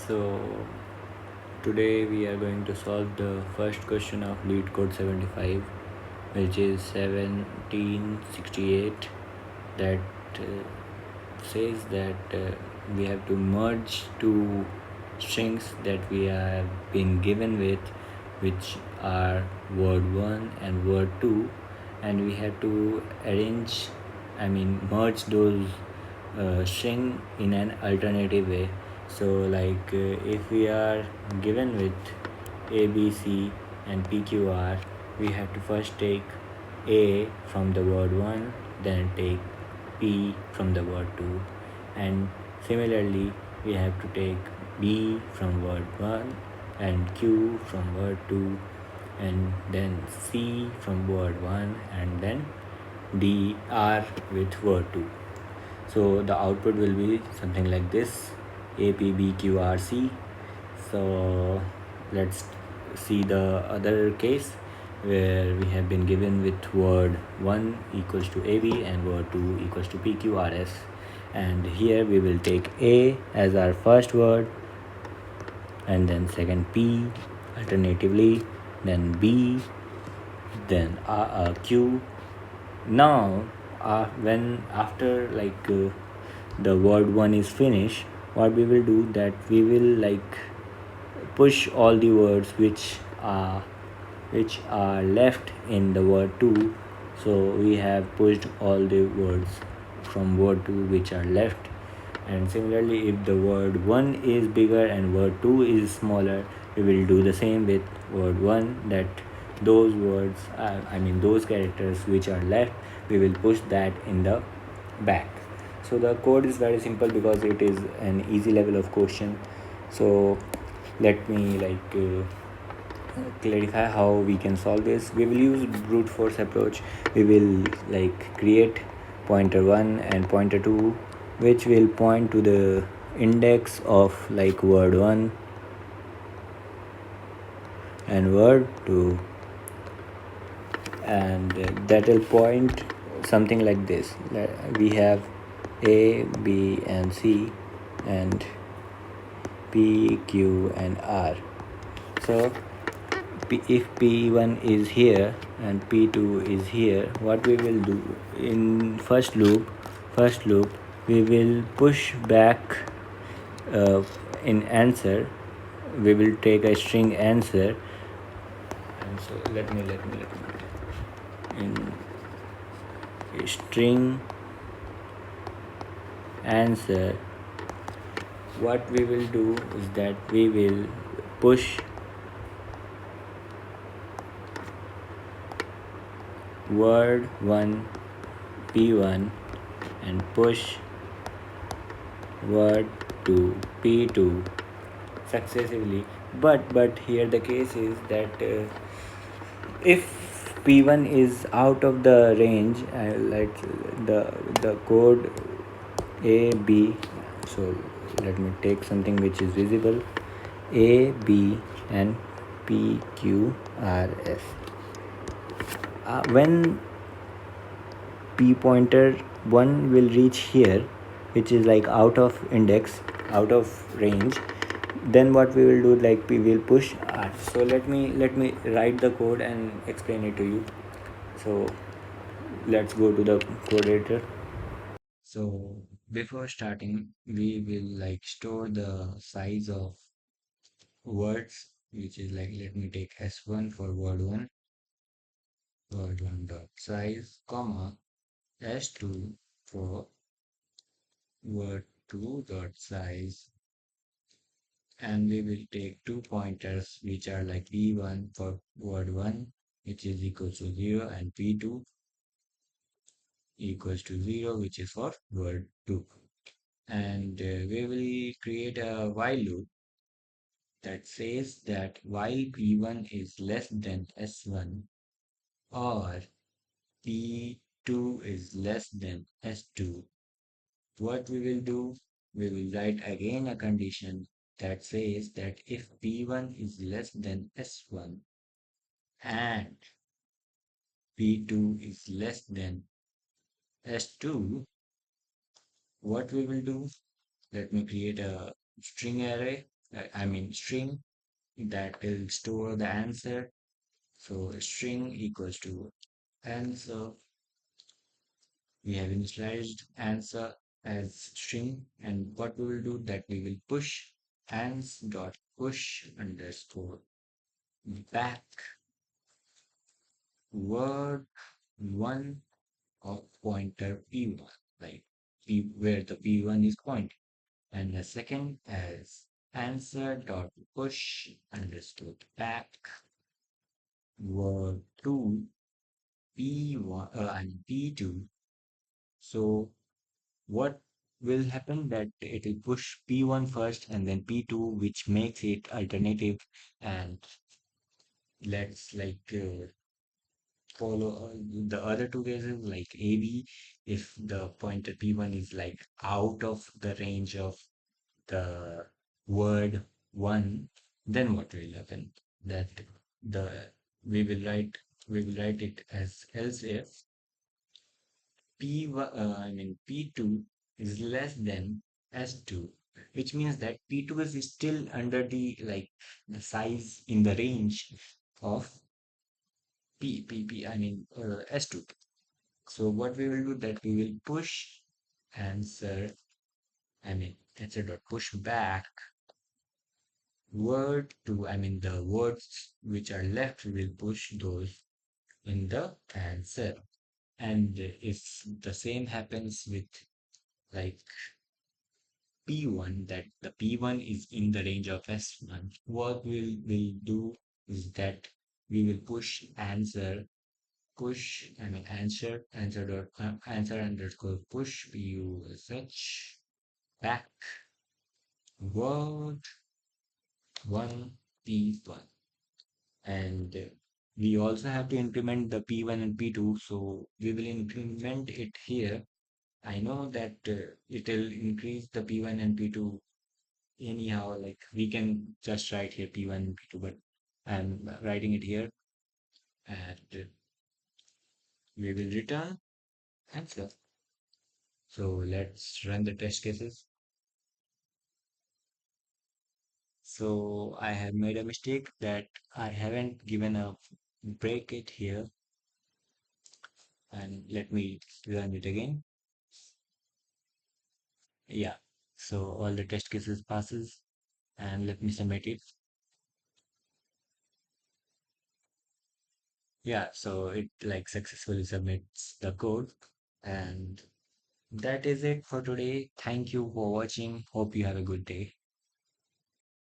So today we are going to solve the first question of leetcode 75, which is 1768, that says that we have to merge two strings that we have been given with, which are word 1 and word 2, and we have to merge those string in an alternative way. So if we are given with a b c and p q r, we have to first take a from the word 1, then take p from the word 2, and similarly we have to take b from word 1 and q from word 2, and then c from word 1, and then d r with word 2. So the output will be something like this: A P B Q R C. So let's see the other case where we have been given with word 1 equals to AB and word 2 equals to PQRS, and here we will take A as our first word, and then second P alternatively, then B, then Q. Now when after the word 1 is finished, what we will do, that we will push all the words which are left in the word 2. So we have pushed all the words from word 2 which are left, and similarly if the word 1 is bigger and word 2 is smaller, we will do the same with word 1, that those words those characters which are left, we will push that in the back. So the code is very simple because it is an easy level of question. So let me clarify how we can solve this. We will use brute force approach. We will create pointer 1 and pointer 2, which will point to the index of word 1 and word 2, and that will point something like this. We have A, B and C, and P, Q and R. So if P1 is here and P2 is here, what we will do in first loop, we will push back in answer. We will take a string answer, and so let me in string answer, what we will do is that we will push word 1 P1 and push word 2 P2 successively. But here the case is that if P1 is out of the range, the code A B. So let me take something which is visible: A, B and P, Q, R, S. When P pointer 1 will reach here, which is out of index, out of range, then what we will do, we will push R. So let me write the code and explain it to you. So let's go to the code editor. So before starting, we will store the size of words, which is let me take s1 for word 1 dot size, comma s2 for word 2 dot size, and we will take two pointers which are p1 for word 1, which is equal to 0, and p2 equals to 0, which is for word 2. And we will create a while loop that says that while p1 is less than s1, or p2 is less than s2, what we will do, we will write again a condition that says that if p1 is less than s1 and p2 is less than s2, what we will do, let me create a string array I mean string that will store the answer. So string equals to answer. We have initialized answer as string, and what we will do that we will push ans dot push underscore back word one of pointer p1, like p where the p1 is pointing, and the second as answer dot push underscore back word two p1 and p2. So what will happen that it will push P1 first and then P2, which makes it alternative. And let's follow the other two cases like AB. If the pointer P1 is like out of the range of the word one, then what will happen? That the we will write we will write it as else if P2 is less than S2, which means that P2 is still under the size in the range of S2. So what we will do that we will push answer, answer dot push back word to, the words which are left, we will push those in the answer. And if the same happens with like P1, that the P1 is in the range of S1, what we'll do is that we will push answer, answer underscore push PU such back word one P1. And we also have to implement the P1 and P2, so we will implement it here. I know that it will increase the P1 and P2 anyhow, like we can just write here P1 and P2, but I'm writing it here, and we will return answer. So let's run the test cases. So I have made a mistake that I haven't given a bracket here, and let me run it again. Yeah, so all the test cases passes, and let me submit it. Yeah, so it like successfully submits the code, and that is it for today. Thank you for watching. Hope you have a good day.